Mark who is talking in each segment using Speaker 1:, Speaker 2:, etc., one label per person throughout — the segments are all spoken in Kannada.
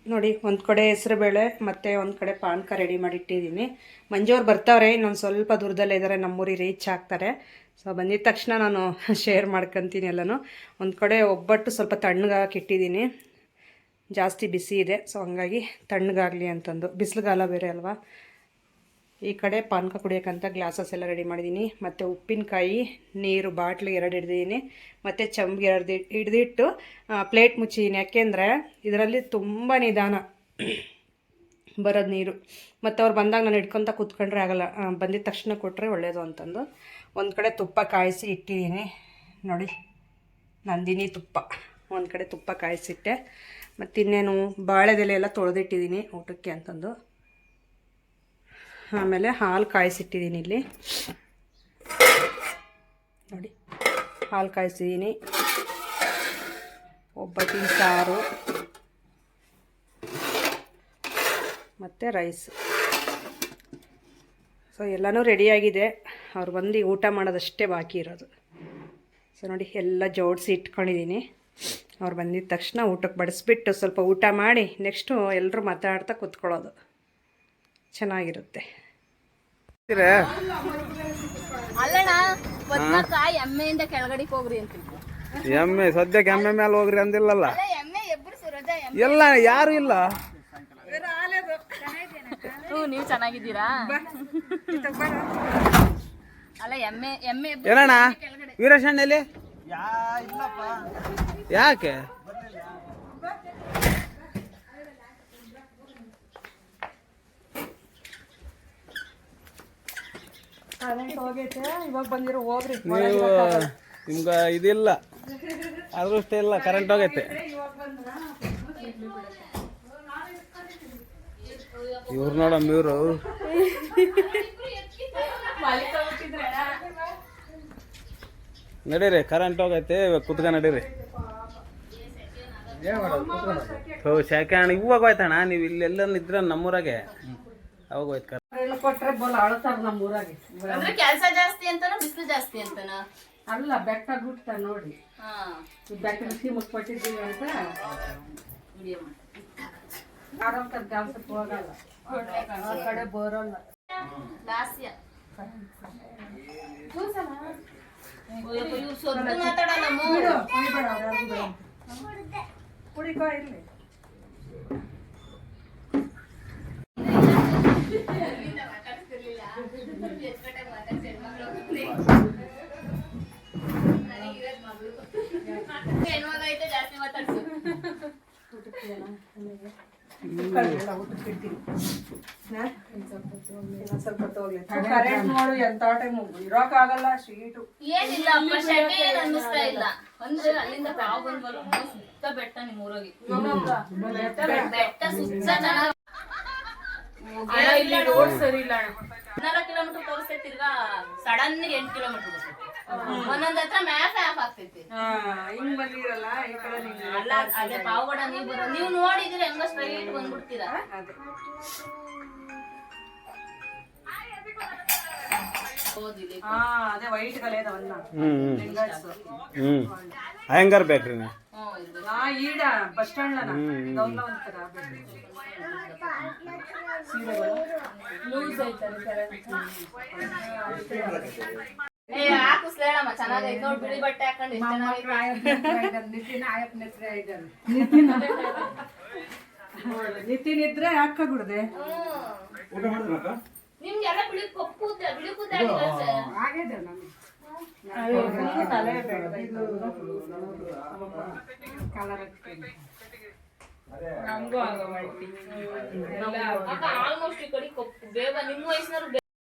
Speaker 1: ನೋಡಿ ಒಂದು ಕಡೆ ಹೆಸರುಬೇಳೆ ಮತ್ತು ಒಂದು ಕಡೆ ಪಾನಕ ರೆಡಿ ಮಾಡಿ ಇಟ್ಟಿದ್ದೀನಿ. ಮಂಜವ್ರು ಬರ್ತಾವ್ರೆ, ಇನ್ನೊಂದು ಸ್ವಲ್ಪ ದೂರದಲ್ಲೇ ಇದ್ದಾರೆ, ನಮ್ಮೂರಿಗೆ ರೀಚ್ ಆಗ್ತಾರೆ. ಸೊ ಬಂದಿದ್ದ ತಕ್ಷಣ ನಾನು ಶೇರ್ ಮಾಡ್ಕೊತೀನಿ ಎಲ್ಲನೂ. ಒಂದು ಕಡೆ ಒಬ್ಬಟ್ಟು ಸ್ವಲ್ಪ ತಣ್ಣಗಾಕಿ ಇಟ್ಟಿದ್ದೀನಿ, ಜಾಸ್ತಿ ಬಿಸಿ ಇದೆ, ಸೊ ಹಂಗಾಗಿ ತಣ್ಣಗಾಗಲಿ ಅಂತಂದು. ಬಿಸಿಲುಗಾಲ ಬೇರೆ ಅಲ್ವಾ. ಈ ಕಡೆ ಪಾನಕ ಕುಡಿಯೋಕ್ಕಂತ ಗ್ಲಾಸಸ್ ಎಲ್ಲ ರೆಡಿ ಮಾಡಿದ್ದೀನಿ, ಮತ್ತು ಉಪ್ಪಿನಕಾಯಿ, ನೀರು ಬಾಟ್ಲಿಗೆ 2 ಹಿಡ್ದಿದ್ದೀನಿ, ಮತ್ತು ಚಂಬಿಗೆ 2 ಹಿಡ್ದಿಟ್ಟು ಪ್ಲೇಟ್ ಮುಚ್ಚಿದ್ದೀನಿ. ಯಾಕೆಂದರೆ ಇದರಲ್ಲಿ ತುಂಬ ನಿಧಾನ ಬರೋದು ನೀರು, ಮತ್ತು ಅವ್ರು ಬಂದಾಗ ನಾನು ಹಿಡ್ಕೊತ ಕೂತ್ಕೊಂಡ್ರೆ ಆಗಲ್ಲ, ಬಂದಿದ್ದ ತಕ್ಷಣ ಕೊಟ್ಟರೆ ಒಳ್ಳೆಯದು ಅಂತಂದು. ಒಂದು ಕಡೆ ತುಪ್ಪ ಕಾಯಿಸಿ ಇಟ್ಟಿದ್ದೀನಿ ನೋಡಿ, ನಂದಿನಿ ತುಪ್ಪ. ಒಂದು ಕಡೆ ತುಪ್ಪ ಕಾಯಿಸಿಟ್ಟೆ, ಮತ್ತು ಇನ್ನೇನು ಬಾಳೆದೆಲೆ ಎಲ್ಲ ತೊಳೆದಿಟ್ಟಿದ್ದೀನಿ ಊಟಕ್ಕೆ ಅಂತಂದು. ಆಮೇಲೆ ಹಾಲು ಕಾಯಿಸಿಟ್ಟಿದ್ದೀನಿ ಇಲ್ಲಿ ನೋಡಿ, ಹಾಲು ಕಾಯಿಸಿದ್ದೀನಿ. ಒಬ್ಬಟ್ಟಿನ ಸಾರು ಮತ್ತು ರೈಸ್. ಸೊ ಎಲ್ಲನೂ ರೆಡಿಯಾಗಿದೆ, ಅವ್ರು ಬಂದು ಊಟ ಮಾಡೋದಷ್ಟೇ ಬಾಕಿ ಇರೋದು. ಸೊ ನೋಡಿ ಎಲ್ಲ ಜೋಡಿಸಿ ಇಟ್ಕೊಂಡಿದ್ದೀನಿ. ಅವ್ರು ಬಂದಿದ್ದ ತಕ್ಷಣ ಊಟಕ್ಕೆ ಬಡಿಸ್ಬಿಟ್ಟು ಸ್ವಲ್ಪ ಊಟ ಮಾಡಿ ನೆಕ್ಸ್ಟು ಎಲ್ಲರೂ ಮಾತಾಡ್ತಾ ಕೂತ್ಕೊಳ್ಳೋದು, ಚೆನ್ನಾಗಿರುತ್ತೆ.
Speaker 2: ಅಲ್ಲಣ್ಣ ಬದ್ನಕಾಯಿ ಎಮ್ಮೆಯಿಂದ ಕೆಳಗಡೆಗೆ ಹೋಗ್ರಿ ಅಂತ.
Speaker 3: ಎಮ್ಮೆ ಸದ್ಯಕ್ಕೆ ಎಮ್ಮೆ ಮೇಲೆ ಹೋಗ್ರಿ ಅಂದಿಲ್ಲಲ್ಲ, ಎಲ್ಲ ಯಾರು ಇಲ್ಲ.
Speaker 2: ನೀವು ಚೆನ್ನಾಗಿದ್ದೀರಾ? ಅಲ್ಲ ಎಮ್ಮೆ ಎಮ್ಮೆ
Speaker 3: ಏನಣ್ಣ ವೀರಶಣ್ಣಲ್ಲಿ ಯಾಕೆ
Speaker 1: ಇವಾಗ ಬಂದಿರೋ ಹೋಗ್ರಿ,
Speaker 3: ನೀವು ನಿಮ್ಗೆ ಇದಿಲ್ಲ, ಅದೃಷ್ಟ ಇಲ್ಲ, ಕರೆಂಟ್ ಹೋಗೈತೆ. ಇವ್ರು ನೋಡಮ್ಮ, ಇವರು ನಡೀರಿ, ಕರೆಂಟ್ ಹೋಗೈತೆ, ಇವಾಗ ಕುತ್ಕ ನಡೀರಿ. ಶಾಖೆ ಅಣ್ಣ ಇವಾಗ ಹೋಯ್ತಣ್ಣ, ನೀವು ಇಲ್ಲೆಲ್ಲ ಇದ್ರ ನಮ್ಮೂರಾಗೆ ಅವಾಗ ಹೋಯ್ತು.
Speaker 1: ಕೊಟ್ರೆ ಬೋಲ್ ಆಳ್ತಾರ ನಮ್ಮೂರಾಗೆ.
Speaker 2: ಕೆಲಸ ಜಾಸ್ತಿ ಅಂತನೋ ಬಿಸಿಲು ಜಾಸ್ತಿ ಅಂತನೋ?
Speaker 1: ಅಲ್ಲ, ಬೆಟ್ಟ ಗುಟ್ಟ ನೋಡಿ, ಬೆಟ್ಟ ಸೀಮಕ್ ಕೊಟ್ಟಿದ್ದೀವಿ ಅಂತ ಆರಾಮ ಕೆಲ್ಸಕ್ಕೆ ಹೋಗಲ್ಲ, ಆ ಕಡೆ ಬರೋಲ್ಲ. ಕುಡಿಕೋ ಇರ್ಲಿ. ಎಂತ ಟೈಮ್ ಇರೋಕ್ ಆಗಲ್ಲ, ಶೀಟು
Speaker 2: ಏನಿಲ್ಲ ಅನ್ನಿಸ್ತಾ ಇಲ್ಲ. ಅಂದ್ರೆ ಅಲ್ಲಿಂದ ಕಾವು ಬಂದ್ವಲ್ಲ, ಸುತ್ತ ಬೆಟ್ಟ ನಿಮ್ಮ ಊರಿಗೆ, ಬೆಟ್ಟ ಸುತ್ತ ಚೆನ್ನಾಗಿ. ರೋಡ್ ಸರಿ ಇಲ್ಲ, 14 ಕಿಲೋಮೀಟರ್ ತೋರಿಸ್ತೈತಿ, ತಿರ್ಗಾ ಸಡನ್ 8 ಕಿಲೋಮೀಟರ್ ಒಂದೊಂದ್ ಹತ್ರ ಮ್ಯಾಪ್ ಆಫ್ ಆಗ್ತೈತಿ.
Speaker 1: ಹಿಂಗ್ ಬಂದಿರಲ್ಲ ಈ ಕಡೆ.
Speaker 2: ಅಲ್ಲ ಅದೇ ಪಾವಗಡ ನೀವು ನೋಡಿದ್ರೆ ಹೆಂಗ ಸ್ಟ್ರೈಟ್ ಬಂದ್ಬಿಡ್ತೀರಾ.
Speaker 1: ಅದೇ ವೈಟ್ ಕಲೆದವನ್ನ
Speaker 3: ಅಯ್ಯಂಗಾರ್ ಬೇಕ್ರಿ
Speaker 1: ಈಡ ಬಸ್ ಸ್ಟ್ಯಾಂಡ್
Speaker 2: ಹಾಕಿಸ್ಲೇಳಮ್ಮ, ಚೆನ್ನಾಗೈತೆ ನೋಡಿ, ಬಿಳಿ ಬಟ್ಟೆ ಹಾಕೊಂಡು
Speaker 1: ನಿತಿನ್ ಇದ್ರೆ ಹಾಕಬಿಡ್ದೆ.
Speaker 2: ನಿಮ್ಗೆಲ್ಲ ಬಿಳಿ ಕೂದಲು
Speaker 1: ಆಗಿದೆ
Speaker 2: ಆಲ್ಮೋಸ್ಟ್ ಈ ಕಡೆ ಕಪ್ಪು ಬೇಗ ನಿಮ್ಮ ವಯಸ್ಸಿನವ್ರು.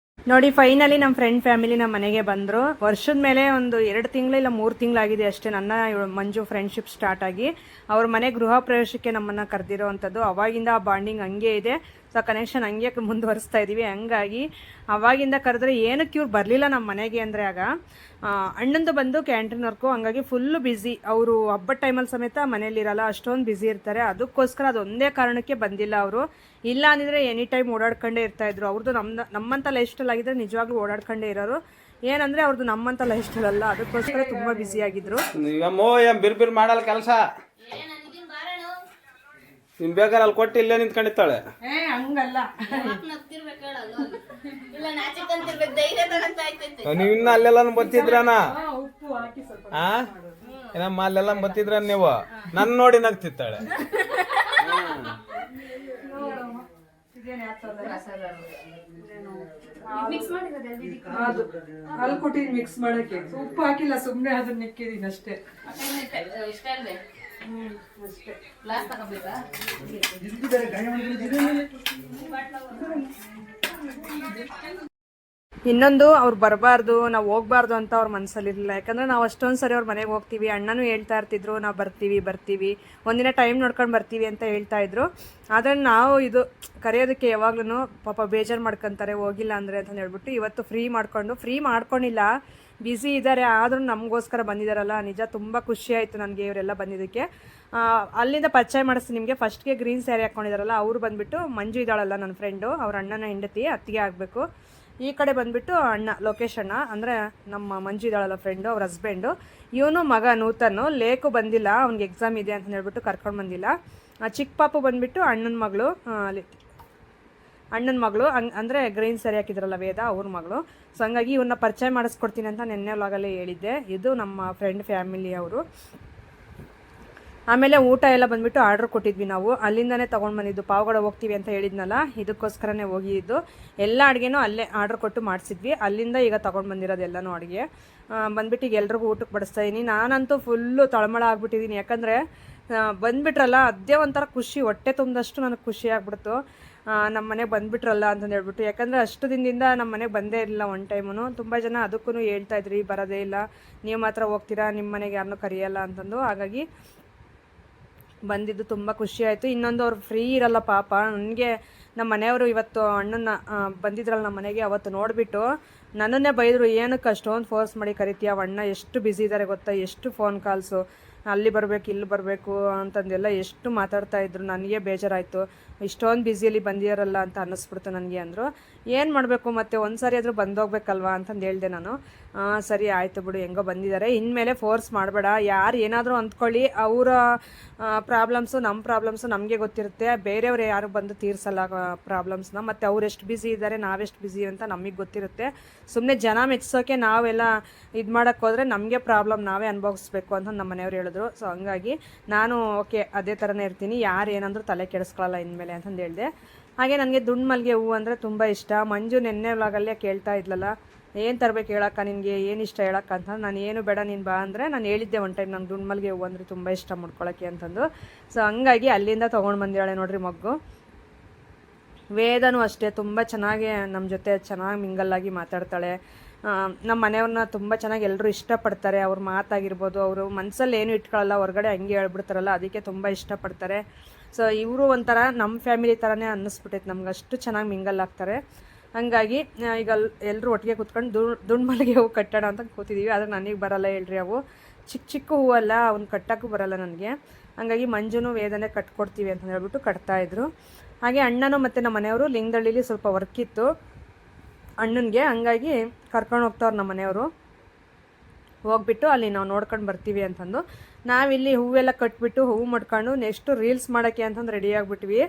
Speaker 1: ನೋಡಿ ಫೈನಲಿ ನಮ್ಮ ಫ್ರೆಂಡ್ ಫ್ಯಾಮಿಲಿ ನಮ್ಮ ಮನೆಗೆ ಬಂದರು. ವರ್ಷದ ಮೇಲೆ ಒಂದು 2 ತಿಂಗಳು ಇಲ್ಲ 3 ತಿಂಗಳಾಗಿದೆ ಅಷ್ಟೇ ನನ್ನ ಮಂಜು ಫ್ರೆಂಡ್ಶಿಪ್ ಸ್ಟಾರ್ಟ್ ಆಗಿ. ಅವ್ರ ಮನೆ ಗೃಹ ಪ್ರವೇಶಕ್ಕೆ ನಮ್ಮನ್ನು ಕರೆದಿರೋ ಅಂಥದ್ದು. ಅವಾಗಿಂದ ಆ ಬಾಂಡಿಂಗ್ ಹಂಗೆ ಇದೆ. ಸೊ ಕನೆಕ್ಷನ್ ಹಂಗೆ ಮುಂದುವರಿಸ್ತಾ ಇದ್ದೀವಿ. ಹಂಗಾಗಿ ಅವಾಗಿಂದ ಕರೆದ್ರೆ ಏನಕ್ಕೆ ಇವ್ರು ಬರಲಿಲ್ಲ ನಮ್ಮ ಮನೆಗೆ ಅಂದರೆ, ಆಗ ಅಣ್ಣಂದು ಬಂದು ಕ್ಯಾಂಟೀನ್ ವರ್ಕು, ಹಂಗಾಗಿ ಫುಲ್ಲು ಬ್ಯುಸಿ. ಅವರು ಹಬ್ಬದ ಟೈಮಲ್ಲಿ ಸಮೇತ ಮನೇಲಿರಲ್ಲ, ಅಷ್ಟೊಂದು ಬ್ಯುಸಿ ಇರ್ತಾರೆ. ಅದಕ್ಕೋಸ್ಕರ ಅದೊಂದೇ ಕಾರಣಕ್ಕೆ ಬಂದಿಲ್ಲ ಅವರು. ಇಲ್ಲ ಅಂದಿದ್ರೆ ಎನಿ ಟೈಮ್ ಓಡಾಡ್ಕೊಂಡೇ ಇರ್ತಾಯಿದ್ರು. ಅವ್ರದ್ದು ನಮ್ಮಂಥ ಲೈಫ್ ಸ್ಟೈಲ್ ಆಗಿದ್ರೆ ನಿಜವಾಗ್ಲೂ ಓಡಾಡ್ಕೊಂಡೇ ಇರೋರು. ಏನಂದರೆ ಅವ್ರದ್ದು ನಮ್ಮಂಥ ಲೈಫ್ ಸ್ಟೈಲ್ ಅಲ್ಲ, ಅದಕ್ಕೋಸ್ಕರ ತುಂಬ ಬ್ಯುಸಿ ಆಗಿದ್ರು.
Speaker 3: ಬಿರ್ ಮಾಡಲ್ಲ ಕೆಲಸ. ನಿಮ್ ಬೇಕಾದ್ರೆ ಅಲ್ಲಿ ಕೊಟ್ಟು ಇಲ್ಲೇ ನಿಂತ್ಕೊಂಡಿರ್ತಾಳೆ.
Speaker 1: ಹಂಗಲ್ಲ,
Speaker 2: ನಗ್ತಿರ್ಬೇಕು ಹೇಳಲ್ಲ, ಇಲ್ಲ ನಾಚಿಕ್ ಅಂತಿರ್ಬೇಕು, ಧೈರ್ಯ ತಗೊಂತ ಆಯ್ತೈತೆ.
Speaker 3: ನೀವ್ ಇನ್ನ ಅಲ್ಲೆಲ್ಲ ಬತ್ತಿದ್ರನ
Speaker 1: ಉಪ್ಪು ಹಾಕಿ ಸ್ವಲ್ಪ
Speaker 3: ಏನಮ್ಮ ಅಲ್ಲೆಲ್ಲ ಬತ್ತಿದ್ರ ನೀವು ನನ್ ನೋಡಿ ನಗ್ತಿತ್ತಾಳೆ.
Speaker 1: ಅದು ಅಲ್ಲಿ ಕೊಟ್ಟಿದ್ದೀನಿ ಮಿಕ್ಸ್ ಮಾಡಕ್ಕೆ, ಉಪ್ಪು ಹಾಕಿಲ್ಲ, ಸುಮ್ಮನೆ ಅದನ್ನ ನಿಕ್ಕಿದೀನಿ ಅಷ್ಟೇ.
Speaker 2: ಇಷ್ಟ ಅಲ್ವೇ?
Speaker 1: ಅಷ್ಟೇ.
Speaker 2: ಗ್ಲಾಸ್ ತಗೋಬೇಕಾ?
Speaker 1: ಇನ್ನೊಂದು ಅವ್ರು ಬರಬಾರ್ದು, ನಾವು ಹೋಗ್ಬಾರ್ದು ಅಂತ ಅವ್ರ ಮನಸ್ಸಲ್ಲಿರಲಿಲ್ಲ. ಯಾಕಂದರೆ ನಾವು ಅಷ್ಟೊಂದು ಸರಿ ಅವ್ರ ಮನೆಗೆ ಹೋಗ್ತೀವಿ. ಅಣ್ಣನೂ ಹೇಳ್ತಾ ಇರ್ತಿದ್ರು ನಾವು ಬರ್ತೀವಿ ಒಂದಿನ ಟೈಮ್ ನೋಡ್ಕೊಂಡು ಬರ್ತೀವಿ ಅಂತ ಹೇಳ್ತಾ ಇದ್ರು. ಆದರೆ ನಾವು ಇದು ಕರೆಯೋದಕ್ಕೆ ಯಾವಾಗ್ಲೂ ಪಾಪ ಬೇಜಾರು ಮಾಡ್ಕೊತಾರೆ ಹೋಗಿಲ್ಲ ಅಂದರೆ ಅಂತ ಹೇಳ್ಬಿಟ್ಟು ಇವತ್ತು ಫ್ರೀ ಮಾಡ್ಕೊಂಡಿಲ್ಲ, ಬ್ಯುಸಿ ಇದ್ದಾರೆ. ಆದರೂ ನಮಗೋಸ್ಕರ ಬಂದಿದ್ದಾರಲ್ಲ, ನಿಜ ತುಂಬ ಖುಷಿ ಆಯಿತು ನನಗೆ ಇವರೆಲ್ಲ ಬಂದಿದ್ದಕ್ಕೆ. ಅಲ್ಲಿಂದ ಪರಿಚಯ ಮಾಡಿಸ್ತೀನಿ ನಿಮಗೆ. ಫಸ್ಟ್ಗೆ ಗ್ರೀನ್ ಸ್ಯಾರಿ ಹಾಕ್ಕೊಂಡಿದ್ದಾರಲ್ಲ, ಅವರು ಬಂದುಬಿಟ್ಟು ಮಂಜು ಇದ್ದಾಳಲ್ಲ ನನ್ನ ಫ್ರೆಂಡು, ಅವ್ರ ಅಣ್ಣನ ಹೆಂಡತಿ, ಅತ್ತಿಗೆ ಆಗಬೇಕು. ಈ ಕಡೆ ಬಂದುಬಿಟ್ಟು ಅಣ್ಣ ಲೋಕೇಶ್ ಅಣ್ಣ, ಅಂದರೆ ನಮ್ಮ ಮಂಜು ಇದ್ದಾಳಲ್ಲ ಫ್ರೆಂಡು, ಅವ್ರ ಹಸ್ಬೆಂಡು. ಇವನು ಮಗ ನೂತನು, ಲೇಕು ಬಂದಿಲ್ಲ, ಅವ್ನಿಗೆ ಎಕ್ಸಾಮ್ ಇದೆ ಅಂತ ಹೇಳ್ಬಿಟ್ಟು ಕರ್ಕೊಂಡು ಬಂದಿಲ್ಲ. ಚಿಕ್ಕ ಪಾಪು ಬಂದುಬಿಟ್ಟು ಅಣ್ಣನ ಮಗಳು ಅಂದರೆ ಗ್ರೀನ್ ಸ್ಯಾರಿ ಹಾಕಿದ್ರಲ್ಲ ವೇದ, ಅವ್ರ ಮಗಳು. ಸೊ ಹಂಗಾಗಿ ಇವನ್ನ ಪರಿಚಯ ಮಾಡಿಸ್ಕೊಡ್ತೀನಿ ಅಂತ ನಿನ್ನೆ ವ್ಲಾಗಲ್ಲೇ ಹೇಳಿದ್ದೆ. ಇದು ನಮ್ಮ ಫ್ರೆಂಡ್ ಫ್ಯಾಮಿಲಿ ಅವರು. ಆಮೇಲೆ ಊಟ ಎಲ್ಲ ಬಂದುಬಿಟ್ಟು ಆರ್ಡ್ರ್ ಕೊಟ್ಟಿದ್ವಿ ನಾವು, ಅಲ್ಲಿಂದನೇ ತೊಗೊಂಡು ಬಂದಿದ್ದು. ಪಾವಗಡ ಹೋಗ್ತೀವಿ ಅಂತ ಹೇಳಿದ್ನಲ್ಲ, ಇದಕ್ಕೋಸ್ಕರನೇ ಹೋಗಿದ್ದು. ಎಲ್ಲ ಅಡುಗೆನೂ ಅಲ್ಲೇ ಆರ್ಡ್ರ್ ಕೊಟ್ಟು ಮಾಡಿಸಿದ್ವಿ, ಅಲ್ಲಿಂದ ಈಗ ತೊಗೊಂಡು ಬಂದಿರೋದು ಎಲ್ಲನೂ ಅಡುಗೆ. ಬಂದುಬಿಟ್ಟು ಈಗ ಎಲ್ರಿಗೂ ಊಟಕ್ಕೆ ಬಡಿಸ್ತಾಯಿದ್ದೀನಿ. ನಾನಂತೂ ಫುಲ್ಲು ತಳಮಳ ಆಗ್ಬಿಟ್ಟಿದ್ದೀನಿ, ಯಾಕಂದರೆ ಬಂದುಬಿಟ್ರಲ್ಲ ಅದೇ ಒಂಥರ ಖುಷಿ, ಹೊಟ್ಟೆ ತುಂಬಿದಷ್ಟು ನನಗೆ ಖುಷಿ ಆಗ್ಬಿಡ್ತು. ನಮ್ಮ ಮನೆಗೆ ಬಂದುಬಿಟ್ರಲ್ಲ ಅಂತಂದು ಹೇಳ್ಬಿಟ್ಟು. ಯಾಕಂದರೆ ಅಷ್ಟು ದಿನದಿಂದ ನಮ್ಮ ಮನೆಗೆ ಬಂದೇ ಇರಲಿಲ್ಲ ಒನ್ ಟೈಮು. ತುಂಬ ಜನ ಅದಕ್ಕೂ ಹೇಳ್ತಾಯಿದ್ರಿ ಬರೋದೇ ಇಲ್ಲ, ನೀವು ಮಾತ್ರ ಹೋಗ್ತೀರಾ, ನಿಮ್ಮ ಮನೆಗೆ ಯಾರನ್ನೂ ಕರೆಯಲ್ಲ ಅಂತಂದು. ಹಾಗಾಗಿ ಬಂದಿದ್ದು ತುಂಬ ಖುಷಿ ಆಯಿತು. ಇನ್ನೊಂದು ಅವ್ರು ಫ್ರೀ ಇರಲ್ಲ ಪಾಪ. ನನಗೆ ನಮ್ಮ ಮನೆಯವರು ಇವತ್ತು ಅಣ್ಣನ ಬಂದಿದ್ರಲ್ಲ ನಮ್ಮ ಮನೆಗೆ, ಅವತ್ತು ನೋಡಿಬಿಟ್ಟು ನನ್ನನ್ನೇ ಬೈದರು, ಏನಕ್ಕೆ ಅಷ್ಟೊಂದು ಫೋರ್ಸ್ ಮಾಡಿ ಕರಿತೀಯ, ಅಣ್ಣ ಎಷ್ಟು ಬ್ಯುಸಿ ಇದ್ದಾರೆ ಗೊತ್ತಾ, ಎಷ್ಟು ಫೋನ್ ಕಾಲ್ಸು, ಅಲ್ಲಿ ಬರಬೇಕು ಇಲ್ಲಿ ಬರಬೇಕು ಅಂತಂದೆಲ್ಲ ಎಷ್ಟು ಮಾತಾಡ್ತಾಯಿದ್ರು. ನನಗೆ ಬೇಜಾರಾಯಿತು, ಇಷ್ಟೊಂದು ಬ್ಯುಸಿಯಲ್ಲಿ ಬಂದಿರಲ್ಲ ಅಂತ ಅನ್ನಿಸ್ಬಿಡ್ತು ನನಗೆ ಅಂದರು. ಏನು ಮಾಡಬೇಕು, ಮತ್ತು ಒಂದು ಸಾರಿ ಆದರೂ ಬಂದೋಗ್ಬೇಕಲ್ವಾ ಅಂತಂದು ಹೇಳಿದೆ ನಾನು. ಸರಿ ಆಯಿತು ಬಿಡು, ಹೆಂಗೋ ಬಂದಿದ್ದಾರೆ, ಇನ್ಮೇಲೆ ಫೋರ್ಸ್ ಮಾಡಬೇಡ, ಯಾರು ಏನಾದರೂ ಅಂದ್ಕೊಳ್ಳಿ, ಅವರ ಪ್ರಾಬ್ಲಮ್ಸು ನಮ್ಮ ಪ್ರಾಬ್ಲಮ್ಸು ನಮಗೆ ಗೊತ್ತಿರುತ್ತೆ, ಬೇರೆಯವರು ಯಾರು ಬಂದು ತೀರಿಸಲ್ಲ ಪ್ರಾಬ್ಲಮ್ಸ್ನ. ಮತ್ತು ಅವ್ರು ಎಷ್ಟು ಬ್ಯುಸಿ ಇದ್ದಾರೆ, ನಾವೆಷ್ಟು ಬ್ಯುಸಿ ಅಂತ ನಮಗೆ ಗೊತ್ತಿರುತ್ತೆ. ಸುಮ್ಮನೆ ಜನ ಮೆಚ್ಚಿಸೋಕೆ ನಾವೆಲ್ಲ ಇದು ಮಾಡೋಕ್ಕೆ ಹೋದರೆ ನಮಗೆ ಪ್ರಾಬ್ಲಮ್ ನಾವೇ ಅನುಭವಿಸ್ಬೇಕು ಅಂತ ನಮ್ಮ ಮನೆಯವ್ರು ಹೇಳಿದ್ರು. ಸೊ ಹಂಗಾಗಿ ನಾನು ಓಕೆ ಅದೇ ಥರನೇ ಇರ್ತೀನಿ, ಯಾರು ಏನಂದ್ರೂ ತಲೆ ಕೆಡಿಸ್ಕೊಳ್ಳಲ್ಲ ಇನ್ಮೇಲೆ ಅಂತಂದು ಹೇಳಿದೆ. ಹಾಗೆ ನನಗೆ ದುಂಡು ಮಲ್ಲಿಗೆ ಹೂವು ಅಂದರೆ ತುಂಬ ಇಷ್ಟ. ಮಂಜು ನೆನ್ನೆ ವ್ಲಾಗಲ್ಲೇ ಕೇಳ್ತಾ ಇದ್ಲಲ್ಲ, ಏನು ತರಬೇಕು ಹೇಳಕ್ಕ, ನಿನಗೆ ಏನು ಇಷ್ಟ ಹೇಳಕ್ಕ ಅಂತ. ನಾನು ಏನು ಬೇಡ ನೀನು ಬಾ ಅಂದರೆ ನಾನು ಹೇಳಿದ್ದೆ ಒಂದು ಟೈಮ್, ನಂಗೆ ದುಂಡು ಮಲ್ಲಿಗೆ ಹೂವು ಅಂದರೆ ತುಂಬ ಇಷ್ಟ ಮಾಡ್ಕೊಳ್ಳೋಕ್ಕೆ ಅಂತಂದು. ಸೊ ಹಂಗಾಗಿ ಅಲ್ಲಿಂದ ತೊಗೊಂಡು ಬಂದಿದ್ದಾಳೆ ನೋಡ್ರಿ ಮಗ್ಗು. ವೇದನೂ ಅಷ್ಟೇ ತುಂಬ ಚೆನ್ನಾಗಿ ನಮ್ಮ ಜೊತೆ ಚೆನ್ನಾಗಿ ಮಿಂಗಲ್ಲಾಗಿ ಮಾತಾಡ್ತಾಳೆ. ನಮ್ಮ ಮನೆಯವ್ರನ್ನ ತುಂಬ ಚೆನ್ನಾಗಿ ಎಲ್ಲರೂ ಇಷ್ಟಪಡ್ತಾರೆ. ಅವ್ರ ಮಾತಾಗಿರ್ಬೋದು, ಅವರು ಮನಸ್ಸಲ್ಲಿ ಏನು ಇಟ್ಕೊಳ್ಳಲ್ಲ, ಹೊರಗಡೆ ಹಂಗೆ ಹೇಳ್ಬಿಡ್ತಾರಲ್ಲ, ಅದಕ್ಕೆ ತುಂಬ ಇಷ್ಟಪಡ್ತಾರೆ. ಸೊ ಇವರು ಒಂಥರ ನಮ್ಮ ಫ್ಯಾಮಿಲಿ ಥರನೇ ಅನ್ನಿಸ್ಬಿಟ್ಟೈತೆ ನಮ್ಗೆ, ಅಷ್ಟು ಚೆನ್ನಾಗಿ ಮಿಂಗಲ್ ಆಗ್ತಾರೆ. ಹಂಗಾಗಿ ಈಗ ಎಲ್ಲರೂ ಒಟ್ಟಿಗೆ ಕೂತ್ಕೊಂಡು ದುಂಡು ಮಲ್ಲಿಗೆ ಹೂವು ಕಟ್ಟೋಣ ಅಂತ ಕೂತಿದ್ದೀವಿ. ಆದರೆ ನನಗೆ ಬರಲ್ಲ ಹೇಳ್ರಿ, ಅವು ಚಿಕ್ಕ ಚಿಕ್ಕ ಹೂವಲ್ಲ, ಅವ್ನು ಕಟ್ಟೋಕ್ಕೂ ಬರಲ್ಲ ನನಗೆ. ಹಂಗಾಗಿ ಮಂಜುನು ವೇದನೆ ಕಟ್ಕೊಡ್ತೀವಿ ಅಂತ ಹೇಳ್ಬಿಟ್ಟು ಕಟ್ತಾಯಿದ್ರು. ಹಾಗೆ ಅಣ್ಣನೂ ಮತ್ತು ನಮ್ಮ ಮನೆಯವರು ಲಿಂಗದಳ್ಳಿಲಿ ಸ್ವಲ್ಪ ವರ್ಕ್ ಇತ್ತು ಅಣ್ಣನಿಗೆ, ಹಂಗಾಗಿ ಕರ್ಕೊಂಡು ಹೋಗ್ತಾವ್ರು ನಮ್ಮ ಮನೆಯವರು. ಹೋಗ್ಬಿಟ್ಟು ಅಲ್ಲಿ ನಾವು ನೋಡ್ಕೊಂಡು ಬರ್ತೀವಿ ಅಂತಂದು ನಾವಿಲ್ಲಿ ಹೂವೆಲ್ಲ ಕಟ್ಬಿಟ್ಟು ಹೂವು ಮಾಡ್ಕೊಂಡು ನೆಕ್ಸ್ಟು ರೀಲ್ಸ್ ಮಾಡೋಕ್ಕೆ ಅಂತಂದು ರೆಡಿ ಆಗಿಬಿಟ್ವಿ.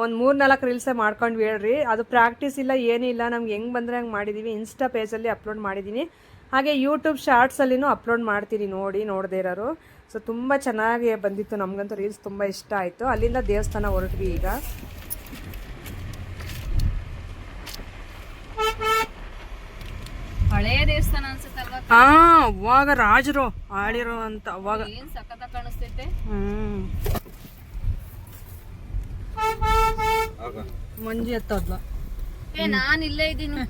Speaker 1: ಒಂದು 3-4 ರೀಲ್ಸೇ ಮಾಡ್ಕೊಂಡ್ವಿ ಹೇಳ್ರಿ. ಅದು ಪ್ರಾಕ್ಟೀಸ್ ಇಲ್ಲ ಏನಿಲ್ಲ, ನಮ್ಗೆ ಹೆಂಗೆ ಬಂದರೆ ಹಂಗೆ ಮಾಡಿದ್ದೀವಿ. ಇನ್ಸ್ಟಾ ಪೇಜಲ್ಲಿ ಅಪ್ಲೋಡ್ ಮಾಡಿದ್ದೀನಿ, ಹಾಗೆ ಯೂಟ್ಯೂಬ್ ಶಾರ್ಟ್ಸಲ್ಲಿನೂ ಅಪ್ಲೋಡ್ ಮಾಡ್ತೀನಿ, ನೋಡದೇ ಇರೋರು. ಸೊ ತುಂಬ ಚೆನ್ನಾಗಿ ಬಂದಿತ್ತು, ನಮಗಂತೂ ರೀಲ್ಸ್ ತುಂಬ ಇಷ್ಟ ಆಯಿತು. ಅಲ್ಲಿಂದ ದೇವಸ್ಥಾನ ಹೊರಟ್ವಿ ಈಗ.
Speaker 2: ಹಳೇ ದೇವಸ್ಥಾನ ಅನ್ಸುತ್ತಲ್ವಾ?
Speaker 1: ಅವಾಗ ರಾಜರು ಆಳಿರೋ ಅಂತ, ಅವಾಗ
Speaker 2: ಏನ್ ಸಖತ್ ಕಾಣಿಸ್ತೈತೆ.
Speaker 1: ಮಂಜು ಎತ್ತದ್ಲ.
Speaker 2: ನಾನ್ ಇಲ್ಲೇ ಇದ್ದೀನಿ,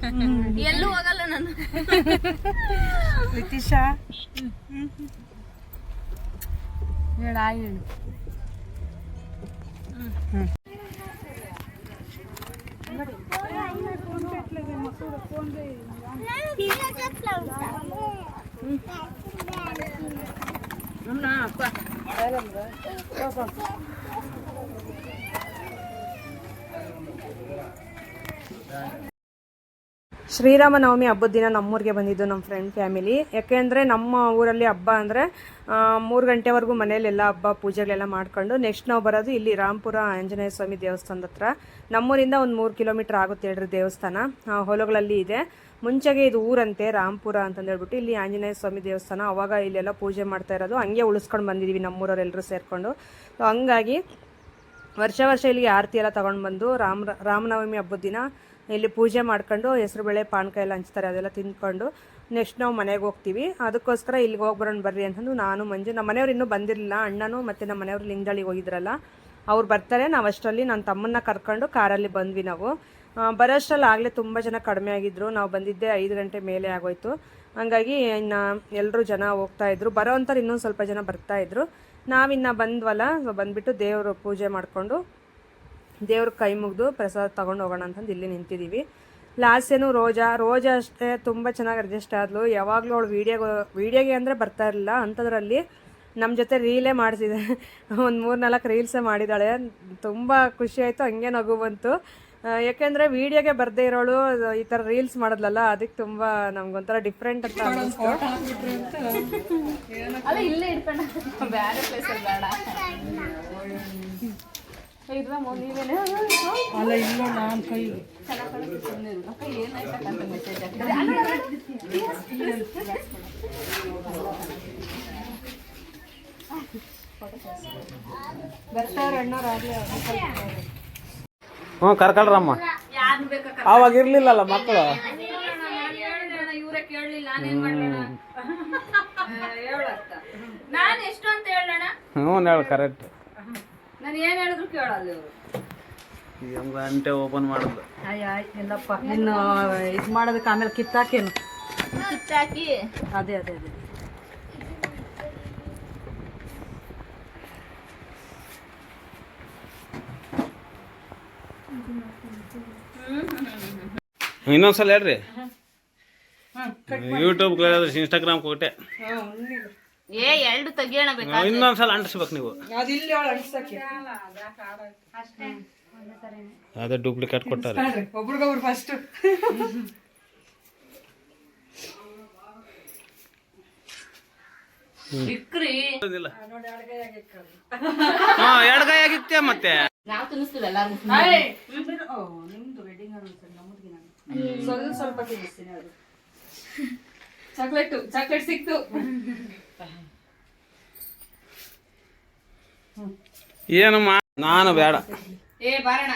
Speaker 2: ಎಲ್ಲೂ ಹೋಗಲ್ಲ ನಾನು.
Speaker 1: ನಿತೀಶಾ ಹೇಳ, ಹೇಳು. ಶ್ರೀರಾಮನವಮಿ ಹಬ್ಬದ ದಿನ ನಮ್ಮೂರಿಗೆ ಬಂದಿದ್ದು ನಮ್ಮ ಫ್ರೆಂಡ್ ಫ್ಯಾಮಿಲಿ. ಯಾಕೆಂದರೆ ನಮ್ಮ ಊರಲ್ಲಿ ಹಬ್ಬ ಅಂದರೆ 3 ಗಂಟೆವರೆಗೂ ಮನೆಯಲ್ಲೆಲ್ಲ ಹಬ್ಬ ಪೂಜೆಗಳೆಲ್ಲ ಮಾಡ್ಕೊಂಡು ನೆಕ್ಸ್ಟ್ ನಾವು ಬರೋದು ಇಲ್ಲಿ ರಾಂಪುರ ಆಂಜನೇಯ ಸ್ವಾಮಿ ದೇವಸ್ಥಾನದ ಹತ್ರ. ನಮ್ಮೂರಿಂದ ಒಂದು 3 ಕಿಲೋಮೀಟ್ರ್ ಆಗುತ್ತೆ ಹೇಳ್ರಿ ದೇವಸ್ಥಾನ. ಹೊಲಗಳಲ್ಲಿ ಇದೆ. ಮುಂಚೆಗೆ ಇದು ಊರಂತೆ ರಾಂಪುರ ಅಂತಂದೇಳ್ಬಿಟ್ಟು ಇಲ್ಲಿ ಆಂಜನೇಯ ಸ್ವಾಮಿ ದೇವಸ್ಥಾನ. ಅವಾಗ ಇಲ್ಲೆಲ್ಲ ಪೂಜೆ ಮಾಡ್ತಾ ಇರೋದು, ಹಂಗೆ ಉಳಿಸ್ಕೊಂಡು ಬಂದಿದ್ದೀವಿ ನಮ್ಮೂರವರೆಲ್ಲರೂ ಸೇರಿಕೊಂಡು. ಸೊ ಹಂಗಾಗಿ ವರ್ಷ ಇಲ್ಲಿಗೆ ಆರತಿ ಎಲ್ಲ ತೊಗೊಂಡು ಬಂದು ರಾಮನವಮಿ ಹಬ್ಬದ ದಿನ ಇಲ್ಲಿ ಪೂಜೆ ಮಾಡ್ಕೊಂಡು ಹೆಸರುಬೇಳೆ ಪಾನಕ ಎಲ್ಲ ಹಂಚ್ತಾರೆ, ಅದೆಲ್ಲ ತಿಂದ್ಕೊಂಡು ನೆಕ್ಸ್ಟ್ ನಾವು ಮನೆಗೆ ಹೋಗ್ತೀವಿ. ಅದಕ್ಕೋಸ್ಕರ ಇಲ್ಲಿಗೆ ಹೋಗಿ ಬರೋಣ ಬರ್ರಿ ಅಂತಂದು ನಾನು ಮಂಜು, ನಮ್ಮ ಮನೆಯವ್ರು ಇನ್ನೂ ಬಂದಿರಲಿಲ್ಲ, ಅಣ್ಣನು ಮತ್ತು ನಮ್ಮ ಮನೆಯವ್ರು ಲಿಂಗದಳ್ಳಿಗೆ ಹೋಗಿದ್ರಲ್ಲ ಅವ್ರು ಬರ್ತಾರೆ. ನಾವು ಅಷ್ಟರಲ್ಲಿ ನನ್ನ ತಮ್ಮನ್ನ ಕರ್ಕೊಂಡು ಕಾರಲ್ಲಿ ಬಂದ್ವಿ. ನಾವು ಬರೋಷ್ಟರಲ್ಲಿ ಆಗಲೇ ತುಂಬ ಜನ ಕಡಿಮೆ ಆಗಿದ್ದರು. ನಾವು ಬಂದಿದ್ದೆ 5 ಗಂಟೆ ಮೇಲೆ ಆಗೋಯ್ತು. ಹಂಗಾಗಿ ಇನ್ನು ಎಲ್ಲರೂ ಜನ ಹೋಗ್ತಾಯಿದ್ರು, ಬರೋ ಅಂಥವ್ರು ಇನ್ನೂ ಸ್ವಲ್ಪ ಜನ ಬರ್ತಾಯಿದ್ರು. ನಾವಿನ್ನು ಬಂದ್ವಲ್ಲ, ಬಂದುಬಿಟ್ಟು ದೇವರು ಪೂಜೆ ಮಾಡಿಕೊಂಡು ದೇವ್ರ ಕೈ ಮುಗಿದು ಪ್ರಸಾದ ತೊಗೊಂಡು ಹೋಗೋಣ ಅಂತಂದು ಇಲ್ಲಿ ನಿಂತಿದ್ದೀವಿ. ಲಾಸ್ಟ್ ಏನು ರೋಜಾ ಅಷ್ಟೇ ತುಂಬ ಚೆನ್ನಾಗಿ ಅಡ್ಜಸ್ಟ್ ಆದಳು. ಯಾವಾಗಲೂ ಅವಳು ವೀಡಿಯೋಗೆ ಅಂದರೆ ಬರ್ತಾ ಇರಲಿಲ್ಲ, ಅಂಥದ್ರಲ್ಲಿ ನಮ್ಮ ಜೊತೆ ರೀಲೇ ಮಾಡಿಸಿದೆ. ಒಂದು 3-4 ರೀಲ್ಸೇ ಮಾಡಿದ್ದಾಳೆ. ತುಂಬ ಖುಷಿ ಆಯಿತು, ಹಂಗೆ ನಗು ಬಂತು. ಯಾಕೆಂದರೆ ವೀಡಿಯೋಗೆ ಬರದೇ ಇರೋಳು ಈ ಥರ ರೀಲ್ಸ್ ಮಾಡಿದ್ಲಲ್ಲ, ಅದಕ್ಕೆ ತುಂಬ ನಮ್ಗೊಂಥರ ಡಿಫ್ರೆಂಟ್ ಅಂತ ಅನ್ನಿಸ್ತು.
Speaker 2: ಇಲ್ಲೇ ಇಟ್ಕೊಂಡು ಬೇರೆ ಪ್ಲೇಸಲ್ಲಿ ಬೇಡ ನೀವೇನೇ
Speaker 1: ಅಲ್ಲ ಇಲ್ಲ ನಾನು ಕೈ
Speaker 2: ಏನಾಯ್ತಕ್ಕಂತ ಮೆಸೇಜ್
Speaker 1: ಬರ್ತಾವ್ರೆ ಅಣ್ಣವ್ರಾಗಲೇ.
Speaker 3: ಹ್ಞೂ ಕರ್ಕೊಳ್ರಮ್ಮ. ಆವಾಗ ಇರ್ಲಿಲ್ಲಲ್ಲ ಮಕ್ಕಳು.
Speaker 2: ಇವ್ರೆ ಕೇಳಲಿಲ್ಲ, ನಾನೇನ್ ಮಾಡ್ಲಣ? ನಾನು ಎಷ್ಟು ಅಂತ ಹೇಳೋಣ?
Speaker 3: ಹ್ಞೂ ಹೇಳು ಕರೆಕ್ಟ್.
Speaker 2: ನಾನು ಏನು ಹೇಳಿದ್ರು ಕೇಳಲ್ಲ ಇವರು.
Speaker 3: ಗಂಟೆ ಓಪನ್ ಮಾಡಿದ್ರು.
Speaker 1: ಆಯ್ತು ಎಲ್ಲಪ್ಪ, ಇನ್ನು ಇದು ಮಾಡೋದಕ್ಕೆ ಆಮೇಲೆ ಕಿತ್ತಾಕೇನು
Speaker 2: ಕಿತ್ತಾಕಿ
Speaker 1: ಅದೇ
Speaker 3: ಇನ್ನೊಂದ್ಸಲ ಹೇಳ್ರಿ. ಯೂಟ್ಯೂಬ್ ಇನ್ಸ್ಟಾಗ್ರಾಮ್ ಕೊಟ್ಟೆ
Speaker 2: ಎರಡು ತೆಗಿಯೋಣ ಬೇಕಾ?
Speaker 3: ಇನ್ನೊಂದ್ಸಲ ಅಂಟಿಸ್ಬೇಕು ನೀವು. ಅದೇ ಡೂಪ್ಲಿಕೇಟ್ ಕೊಟ್ಟಾರೆ
Speaker 1: ಒಬ್ರಿಗೊಬ್ರು ಫಸ್ಟ್.
Speaker 3: ಎಡಗೈ ಆಗಿತ್ತೆ ಮತ್ತೆ
Speaker 2: ನಾವು ತಿನ್ನಿಸ್ತೀವಿ ಎಲ್ಲಾರು.
Speaker 1: ಸ್ವಲ್ಪ ತಿನ್ನಿಸ್ತೀನಿ. ಅದು
Speaker 2: ಚಾಕ್ಲೇಟ್ ಸಿಕ್ತು.
Speaker 3: ಏನಮ್ಮ ನಾನು ಬೇಡ.
Speaker 2: ಬಾರಣ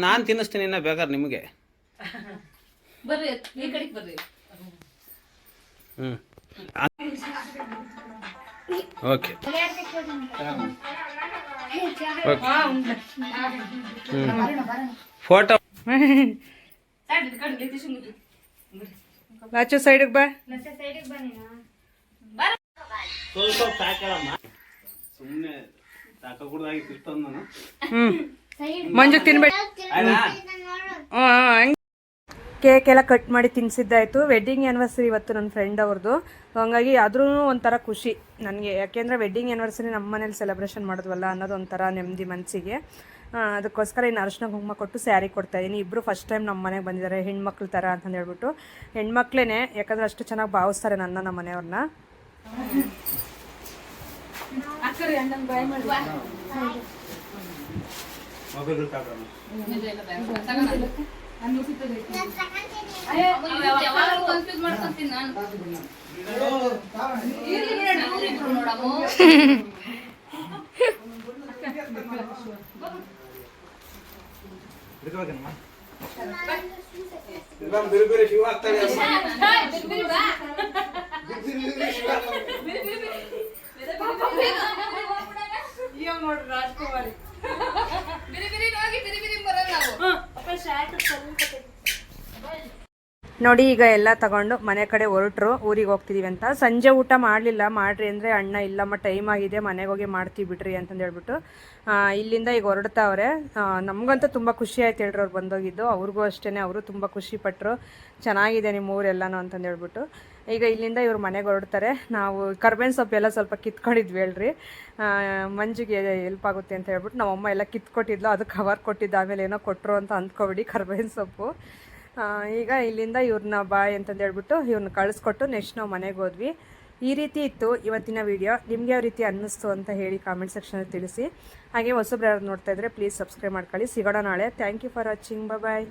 Speaker 3: ನಾನು ತಿನ್ನಿಸ್ತೀನಿ ಇನ್ನ ಬೇಕಾದ್ರೆ ನಿಮಗೆ.
Speaker 2: ಬರ್ರಿ ಈ ಕಡೆಗೆ ಬರ್ರಿ.
Speaker 3: ಓಕೆ ಫೋಟೋ
Speaker 1: ಲಾಚು ಸೈಡಿಗೆ ಬಾ.
Speaker 3: ಸುಮ್ಮನೆ
Speaker 1: ಮಂಜು ತಿನ್ಬೇಡ. ಕೇಕ್ ಎಲ್ಲ ಕಟ್ ಮಾಡಿ ತಿನ್ನಿಸಿದ್ದಾಯಿತು. ವೆಡ್ಡಿಂಗ್ ಆ್ಯನಿವರ್ಸರಿ ಇವತ್ತು ನನ್ನ ಫ್ರೆಂಡ್ ಅವ್ರದ್ದು. ಹಂಗಾಗಿ ಆದ್ರೂ ಒಂಥರ ಖುಷಿ ನನಗೆ, ಯಾಕೆಂದರೆ ವೆಡ್ಡಿಂಗ್ ಆ್ಯನಿವರ್ಸರಿ ನಮ್ಮ ಮನೇಲಿ ಸೆಲೆಬ್ರೇಷನ್ ಮಾಡಿದ್ವಲ್ಲ ಅನ್ನೋದು ಒಂಥರ ನೆಮ್ಮದಿ ಮನಸ್ಸಿಗೆ. ಅದಕ್ಕೋಸ್ಕರ ಇನ್ನು ಅರಿಶಿನ ಕುಂಕುಮ ಕೊಟ್ಟು ಸ್ಯಾರಿ ಕೊಡ್ತಾಯಿದ್ದೀನಿ. ಇಬ್ಬರು ಫಸ್ಟ್ ಟೈಮ್ ನಮ್ಮ ಮನೆಗೆ ಬಂದಿದ್ದಾರೆ, ಹೆಣ್ಮಕ್ಳ ಥರ ಅಂತಂದು ಹೇಳ್ಬಿಟ್ಟು. ಹೆಣ್ಮಕ್ಳೇ, ಯಾಕಂದರೆ ಅಷ್ಟು ಚೆನ್ನಾಗಿ ಭಾವಿಸ್ತಾರೆ ನಮ್ಮ ಮನೆಯವ್ರನ್ನ.
Speaker 2: ಕನ್ಫ್ಯೂಸ್ ಮಾಡ್ಕೊಂತೀನಿ ನಾನು. ನೋಡಮ್ಮ
Speaker 1: ನೋಡ್ರಿ ರಾಜ್ಕುಮಾರಿ ನೋಡಿ. ಈಗ ಎಲ್ಲ ತಗೊಂಡು ಮನೆ ಕಡೆ ಹೊರಟ್ರು, ಊರಿಗೆ ಹೋಗ್ತಿದೀವಿ ಅಂತ. ಸಂಜೆ ಊಟ ಮಾಡಲಿಲ್ಲ, ಮಾಡ್ರಿ ಅಂದರೆ ಅಣ್ಣ ಇಲ್ಲಮ್ಮ ಟೈಮ್ ಆಗಿದೆ ಮನೆಗೆ ಹೋಗಿ ಮಾಡ್ತೀವಿ ಬಿಡ್ರಿ ಅಂತಂದು ಹೇಳ್ಬಿಟ್ಟು ಇಲ್ಲಿಂದ ಈಗ ಹೊರಡ್ತಾವ್ರೆ. ನಮಗಂತೂ ತುಂಬ ಖುಷಿ ಆಯ್ತು ಹೇಳ್ರಿ ಅವ್ರು ಬಂದೋಗಿದ್ದು. ಅವ್ರಿಗೂ ಅಷ್ಟೇ, ಅವರು ತುಂಬ ಖುಷಿ ಪಟ್ಟರು. ಚೆನ್ನಾಗಿದೆ ನಿಮ್ಮ ಊರೆಲ್ಲನೂ ಅಂತಂದು ಹೇಳ್ಬಿಟ್ಟು. ಈಗ ಇಲ್ಲಿಂದ ಇವ್ರು ಮನೆಗೆ ಹೊರಡ್ತಾರೆ. ನಾವು ಕರ್ಬೇವಿನ ಸೊಪ್ಪು ಎಲ್ಲ ಸ್ವಲ್ಪ ಕಿತ್ಕೊಂಡಿದ್ವಿ ಹೇಳ್ರಿ, ಮಂಜಿಗೆ ಹೆಲ್ಪ್ ಆಗುತ್ತೆ ಅಂತ ಹೇಳ್ಬಿಟ್ಟು ನಮ್ಮಮ್ಮ ಎಲ್ಲ ಕಿತ್ಕೊಟ್ಟಿದ್ಲು. ಅದು ಕವರ್ ಕೊಟ್ಟಿದ್ದು, ಆಮೇಲೆ ಏನೋ ಕೊಟ್ಟರು ಅಂತ ಅಂದ್ಕೊಬಿಡಿ ಕರ್ಬೇವಿನ ಸೊಪ್ಪು. ಈಗ ಇಲ್ಲಿಂದ ಇವ್ರನ್ನ ಬಾಯ್ ಅಂತಂದು ಹೇಳ್ಬಿಟ್ಟು ಇವ್ರನ್ನ ಕಳಿಸ್ಕೊಟ್ಟು ನೆಕ್ಸ್ಟ್ ನಾವು ಮನೆಗೆ ಹೋದ್ವಿ. ಈ ರೀತಿ ಇತ್ತು ಇವತ್ತಿನ ವಿಡಿಯೋ. ನಿಮ್ಗೆ ಯಾವ ರೀತಿ ಅನ್ನಿಸ್ತು ಅಂತ ಹೇಳಿ ಕಾಮೆಂಟ್ ಸೆಕ್ಷನಲ್ಲಿ ತಿಳಿಸಿ. ಹಾಗೆ ಹೊಸಬ್ರು ಯಾರು ನೋಡ್ತಾ ಇದ್ದರೆ ಪ್ಲೀಸ್ ಸಬ್ಸ್ಕ್ರೈಬ್ ಮಾಡ್ಕೊಳ್ಳಿ. ಸಿಗೋಣ ನಾಳೆ. Thank you for watching. Bye.